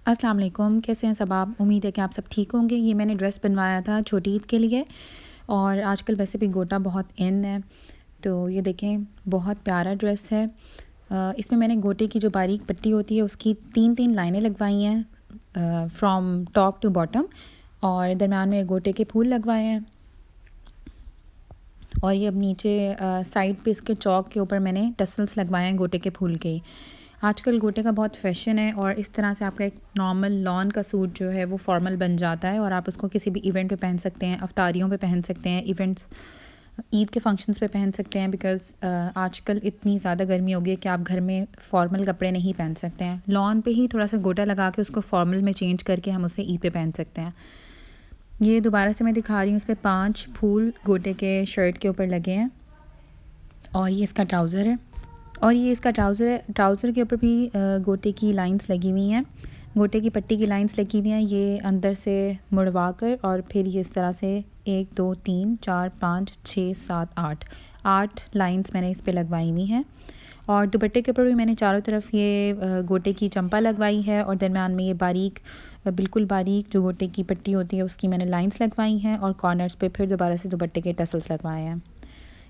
अस्सलाम वालेकुम, कैसे हैं सब आप? उम्मीद है कि आप सब ठीक होंगे। ये मैंने ड्रेस बनवाया था छोटी ईद के लिए और आजकल वैसे भी गोटा बहुत इन है, तो ये देखें बहुत प्यारा ड्रेस है। इसमें मैंने गोटे की जो बारीक पट्टी होती है उसकी 3-3 लाइनें लगवाई हैं फ्रॉम टॉप टू बॉटम और दरम्यान में गोटे के फूल लगवाए हैं। और ये अब नीचे साइड पे इसके चौक के ऊपर मैंने टसल्स लगवाए हैं गोटे के फूल के। आजकल गोटे का बहुत फ़ैशन है और इस तरह से आपका एक नॉर्मल लॉन का सूट जो है वो फॉर्मल बन जाता है और आप उसको किसी भी इवेंट पे पहन सकते हैं, अफ्तारियों पे पहन सकते हैं, इवेंट्स ईद के फंक्शंस पे पहन सकते हैं। बिकॉज़ आजकल इतनी ज़्यादा गर्मी हो गई है कि आप घर में फॉर्मल कपड़े नहीं पहन सकते हैं। लॉन पे ही थोड़ा सा गोटा लगा के उसको फॉर्मल में चेंज करके हम उसे ईद पे पहन सकते हैं। ये दोबारा से मैं दिखा रही हूँ, इस पर 5 फूल गोटे के शर्ट के ऊपर लगे हैं और ये इसका ट्राउज़र है और ये इसका ट्राउज़र है। ट्राउज़र के ऊपर भी गोटे की लाइंस लगी हुई हैं, गोटे की पट्टी की लाइंस लगी हुई हैं। ये अंदर से मुड़वा कर और फिर ये इस तरह से 1 2 3 4 5 6 7 8 लाइंस मैंने इस पे लगवाई हुई हैं। और दुपट्टे के ऊपर भी मैंने चारों तरफ ये गोटे की चंपा लगवाई है और दरम्यान में ये बारीक बिल्कुल बारीक जो गोटे की पट्टी होती है उसकी मैंने लाइंस लगवाई हैं और कॉर्नर्स पे फिर दोबारा से दुपट्टे के टसल्स लगवाए हैं।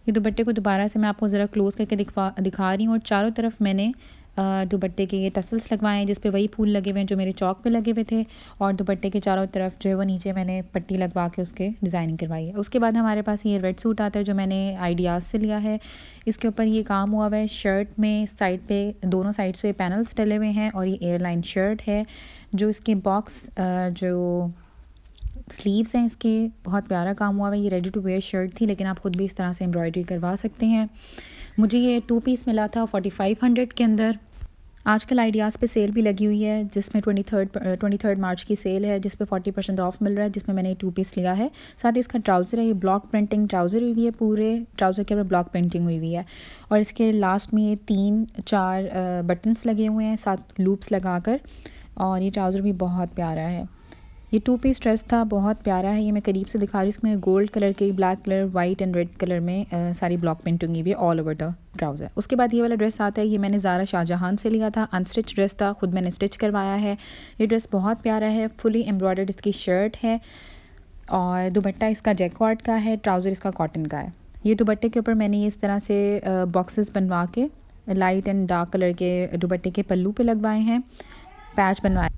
ये दुपट्टे को दोबारा से मैं आपको ज़रा क्लोज़ करके दिखा रही हूँ और चारों तरफ मैंने दुपट्टे के ये टसल्स लगवाए हैं जिस पे वही फूल लगे हुए हैं जो मेरे चौक पे लगे हुए थे और दुपट्टे के चारों तरफ जो है वो नीचे मैंने पट्टी लगवा के उसके डिज़ाइनिंग करवाई है। उसके बाद हमारे पास ये रेड सूट आता है जो मैंने आइडियाज़ से लिया है। इसके ऊपर ये काम हुआ हुआ है, शर्ट में साइड पे दोनों साइड्स पे पैनल्स डले हुए हैं और ये एयरलाइन शर्ट है। जो इसके बॉक्स जो स्लीव्स हैं इसके बहुत प्यारा काम हुआ है। ये रेडी टू वेयर शर्ट थी लेकिन आप ख़ुद भी इस तरह से एम्ब्रॉयडरी करवा सकते हैं। मुझे ये 2 पीस मिला था 4500 के अंदर। आजकल आइडियाज़ पे सेल भी लगी हुई है जिसमें 23 मार्च की सेल है जिस पे 40% ऑफ मिल रहा है, जिसमें मैंने 2 पीस लिया है। साथ ही इसका ट्राउज़र है, ये ब्लॉक प्रिंटिंग ट्राउज़र हुई है, पूरे ट्राउज़र के ऊपर ब्लॉक प्रिंटिंग हुई हुई है और इसके लास्ट में ये 3-4 बटन्स लगे हुए हैं साथ लूप्स लगा कर और ये ट्राउज़र भी बहुत प्यारा है। ये 2 पीस ड्रेस था, बहुत प्यारा है। ये मैं करीब से दिखा रही हूँ, इसमें गोल्ड कलर के, black colour, white and red colour में सारी ब्लॉक प्रिंटिंग हुई है ऑल ओवर द ट्राउज़र। उसके बाद ये वाला ड्रेस आता है, ये मैंने ज़ारा शाहजहां से लिया था, अनस्टिच ड्रेस था, ख़ुद मैंने स्टिच करवाया है। ये ड्रेस बहुत प्यारा है, फुली एम्ब्रॉयडर्ड इसकी शर्ट है और दुपट्टा इसका जैकॉर्ड का है, ट्राउज़र इसका कॉटन का है। ये दुपट्टे के ऊपर मैंने इस तरह से बॉक्सेस बनवा के लाइट एंड डार्क कलर के दुपट्टे के पल्लू पे लगवाए हैं, पैच बनवाए।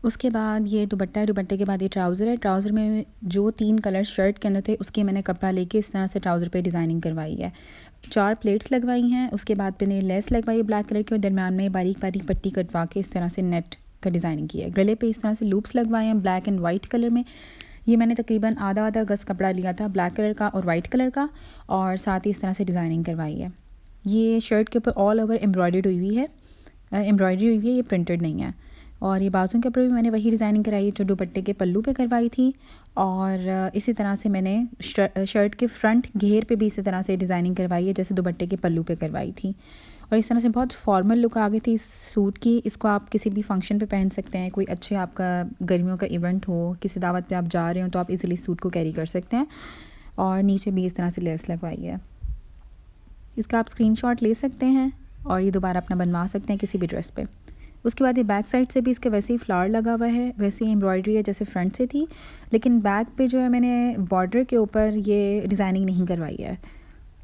उसके बाद ये दुपट्टा है, दुपट्टे के बाद ये ट्राउज़र है। ट्राउज़र में जो 3 कलर शर्ट के अंदर थे उसके मैंने कपड़ा लेके इस तरह से ट्राउज़र पे डिज़ाइनिंग करवाई है। 4 प्लेट्स लगवाई हैं, उसके बाद मैंने लेस लगवाई है ब्लैक कलर की और दरम्यान में बारीक बारीक पट्टी कटवा के इस तरह से नेट का डिज़ाइनिंग की है। गले पे इस तरह से लूप्स लगवाए हैं ब्लैक एंड वाइट कलर में। ये मैंने तकरीबन आधा गज़ कपड़ा लिया था ब्लैक कलर का और वाइट कलर का और साथ ही इस तरह से डिज़ाइनिंग करवाई है। ये शर्ट के ऊपर ऑल ओवर एम्ब्रॉयडरी हुई है, ये प्रिंटेड नहीं है। और ये बाजुओं के ऊपर भी मैंने वही डिज़ाइनिंग कराई है जो दुपट्टे के पल्लू पे करवाई थी और इसी तरह से मैंने शर्ट के फ्रंट घेर पे भी इसी तरह से डिज़ाइनिंग करवाई है जैसे दुपट्टे के पल्लू पे करवाई थी और इस तरह से बहुत फॉर्मल लुक आ गई थी इस सूट की। इसको आप किसी भी फंक्शन पे पहन सकते हैं, कोई अच्छे आपका गर्मियों का इवेंट हो, किसी दावत पे आप जा रहे हो तो आप इजीली सूट को कैरी कर सकते हैं। और नीचे भी इस तरह से लेस लगवाई है। इसका आप स्क्रीनशॉट ले सकते हैं और ये दोबारा अपना बनवा सकते हैं किसी भी ड्रेस पे। उसके बाद ये बैक साइड से भी इसके वैसे ही फ्लावर लगा हुआ है, वैसे ही एम्ब्रॉयडरी है जैसे फ्रंट से थी, लेकिन बैक पे जो है मैंने बॉर्डर के ऊपर ये डिज़ाइनिंग नहीं करवाई है,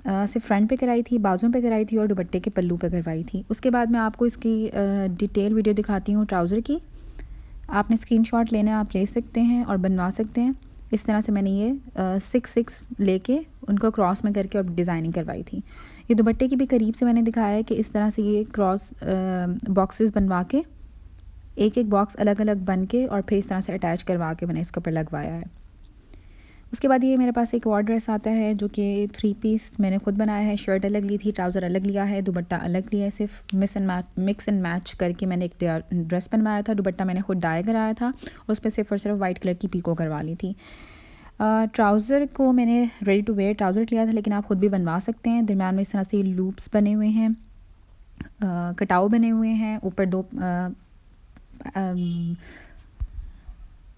सिर्फ फ्रंट पे कराई थी, बाजुओं पे कराई थी और दुपट्टे के पल्लू पे करवाई थी। उसके बाद मैं आपको इसकी डिटेल वीडियो दिखाती हूँ ट्राउज़र की। आपने स्क्रीनशॉट लेना है आप ले सकते हैं और बनवा सकते हैं। इस तरह से मैंने ये 6 लेके उनको क्रॉस में करके और डिज़ाइनिंग करवाई थी। ये दुपट्टे की भी करीब से मैंने दिखाया है कि इस तरह से ये क्रॉस बॉक्सेस बनवा के एक बॉक्स अलग अलग बन के और फिर इस तरह से अटैच करवा के मैंने इसके ऊपर लगवाया है। उसके बाद ये मेरे पास एक और ड्रेस आता है जो कि 3 पीस मैंने ख़ुद बनाया है। शर्ट अलग ली थी, ट्राउज़र अलग लिया है, दुपट्टा अलग लिया है। सिर्फ मिक्स एंड मैच करके मैंने एक ड्रेस बनवाया था। दुपट्टा मैंने ख़ुद डाई कराया था और उस पर सिर्फ और सिर्फ वाइट कलर की पीको करवा ली थी। ट्राउज़र को मैंने रेडी टू वेयर ट्राउज़र लिया था लेकिन आप ख़ुद भी बनवा सकते हैं। दरम्यान में इस तरह से लूप्स बने हुए हैं, कटाव बने हुए हैं, ऊपर 2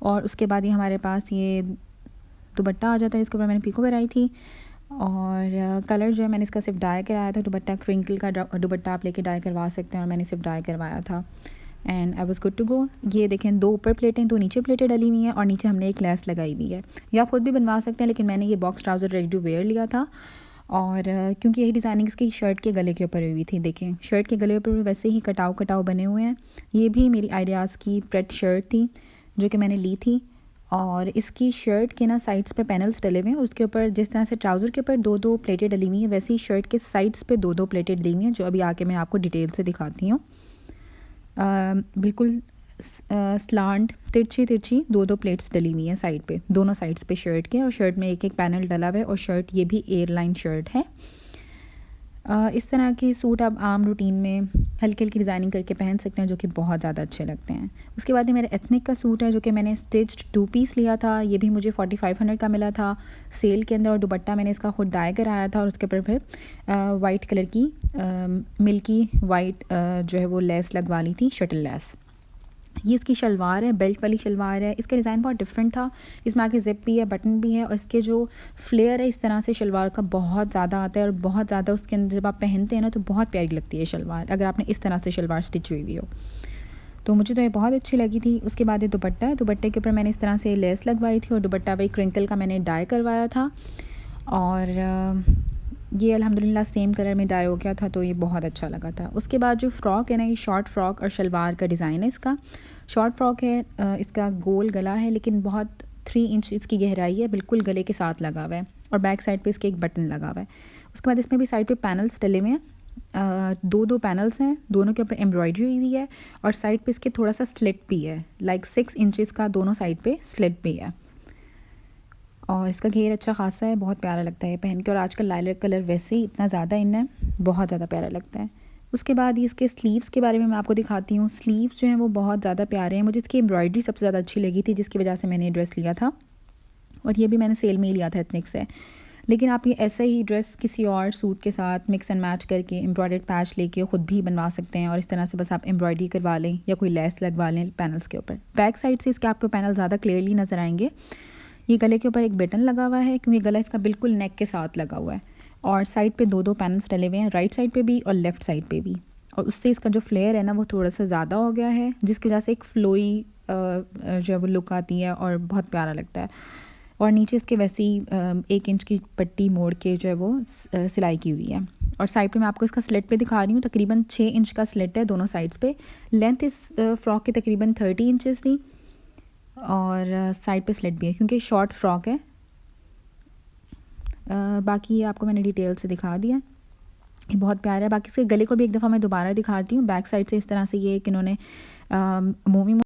और उसके बाद ये हमारे पास ये दुपट्टा आ जाता है जिसके ऊपर मैंने पीको कराई थी और कलर जो है मैंने इसका सिर्फ डाई कराया था। दुपट्टा क्रिंकल का दुपट्टा आप लेके डाई करवा सकते हैं और मैंने सिर्फ डाई करवाया था। And I was good to go. ये देखें 2 ऊपर प्लेटें 2 नीचे प्लेटें डली हुई हैं और नीचे हमने एक लेस लगाई हुई है। या आप खुद भी बनवा सकते हैं, लेकिन मैंने ये box trouser ready to wear लिया था। और क्योंकि यही डिज़ाइनिंग इसकी शर्ट के गले के ऊपर हुई थी। देखें शर्ट के गले ऊपर भी वैसे ही कटाव कटाव बने हुए हैं। ये भी मेरी आइडियाज़ की प्रेट शर्ट थी जो कि मैंने ली थी। और इसकी शर्ट के ना साइड्स पे पैनल्स डले हुए हैं और उसके ऊपर जिस तरह से ट्राउज़र के ऊपर 2-2 प्लेटें डली हुई हैं, वैसे ही शर्ट के साइड्स पे 2-2 प्लेटें डली हुई हैं, जो अभी आके मैं आपको डिटेल से दिखाती हूँ। बिल्कुल स्लांट तिरछी तिरछी 2-2 प्लेट्स डली हुई हैं साइड पे, दोनों साइड्स पे शर्ट के, और शर्ट में एक एक पैनल डला हुआ है। और शर्ट ये भी एयरलाइन शर्ट है। इस तरह के सूट आप आम रूटीन में हल्की हल्की डिज़ाइनिंग करके पहन सकते हैं, जो कि बहुत ज़्यादा अच्छे लगते हैं। उसके बाद ये मेरा एथनिक का सूट है, जो कि मैंने स्टिच्ड 2 पीस लिया था। ये भी मुझे 4500 का मिला था सेल के अंदर। और दुपट्टा मैंने इसका खुद डाई कराया था और उसके ऊपर फिर वाइट कलर की मिल्की वाइट जो है वो लेस लगवा ली थी, शटल लेस। ये इसकी शलवार है, बेल्ट वाली शलवार है। इसका डिज़ाइन बहुत डिफरेंट था। इसमें आगे ज़िप भी है, बटन भी है, और इसके जो फ्लेयर है इस तरह से शलवार का बहुत ज़्यादा आता है और बहुत ज़्यादा उसके अंदर जब आप पहनते हैं ना तो बहुत प्यारी लगती है शलवार, अगर आपने इस तरह से शलवार स्टिच हुई हो। तो मुझे तो ये बहुत अच्छी लगी थी। उसके बाद ये दुपट्टा है, दुपट्टे के ऊपर मैंने इस तरह से लेस लगवाई थी और दुपट्टा वही क्रिंकल का मैंने डाई करवाया था। और ये अल्हम्दुलिल्लाह सेम कलर में डाई हो गया था, तो ये बहुत अच्छा लगा था। उसके बाद जो फ़्रॉक है ना, ये शॉर्ट फ्रॉक और शलवार का डिज़ाइन है इसका। शॉर्ट फ्रॉक है, इसका गोल गला है, लेकिन बहुत 3 इंच इसकी गहराई है, बिल्कुल गले के साथ लगा हुआ है। और बैक साइड पे इसके एक बटन लगा हुआ है। उसके बाद इसमें भी साइड पे पैनल्स डले हुए हैं, 2-2 पैनल्स हैं, दोनों के ऊपर एम्ब्रॉयडरी हुई हुई है। और साइड पे इसके थोड़ा सा स्लिट भी है, लाइक 6 इंचज़ का दोनों साइड पे स्लिट भी है। और इसका घेर अच्छा खासा है, बहुत प्यारा लगता है पहन के। और आजकल लाइलैक कलर वैसे ही इतना ज़्यादा इन है, बहुत ज़्यादा प्यारा लगता है। उसके बाद ये इसके स्लीव्स के बारे में मैं आपको दिखाती हूँ। स्लीव्स जो हैं वो बहुत ज़्यादा प्यारे हैं। मुझे इसकी एम्ब्रॉयडरी सबसे ज़्यादा अच्छी लगी थी, जिसकी वजह से मैंने ये ड्रेस लिया था। और ये भी मैंने सेल में ही लिया था एथनिक से। लेकिन आप ये ऐसा ही ड्रेस किसी और सूट के साथ मिक्स एंड मैच करके एम्ब्रॉयडर्ड पैच लेके ख़ुद भी बनवा सकते हैं। और इस तरह से बस आप एम्ब्रॉयडरी करवा लें या कोई लेस लगवा लें पैनल्स के ऊपर। बैक साइड से इसके आपको पैनल ज़्यादा क्लियरली नज़र आएंगे। ये गले के ऊपर एक बटन लगा हुआ है, क्योंकि गला इसका बिल्कुल नेक के साथ लगा हुआ है। और साइड पे 2-2 पैनल्स डले हुए हैं, राइट साइड पे भी और लेफ़्ट साइड पे भी। और उससे इसका जो फ्लेयर है ना वो थोड़ा सा ज़्यादा हो गया है, जिसकी वजह से एक फ्लोई जो है वो लुक आती है और बहुत प्यारा लगता है। और नीचे इसके वैसे ही 1 इंच की पट्टी मोड़ के जो है वो सिलाई की हुई है। और साइड पे मैं आपको इसका स्लिट पे दिखा रही हूँ, तकरीबन 6 इंच का स्लिट है दोनों साइड्स पे। लेंथ इस फ़्रॉक की तकरीबन 30 इंचज़ थी। और साइड पे स्लिट भी है, क्योंकि शॉर्ट फ्रॉक है। बाकी ये आपको मैंने डिटेल से दिखा दिया। ये बहुत प्यारा है। बाकी इसके गले को भी एक दफ़ा मैं दोबारा दिखाती हूँ। बैक साइड से इस तरह से ये कि इन्होंने मूवी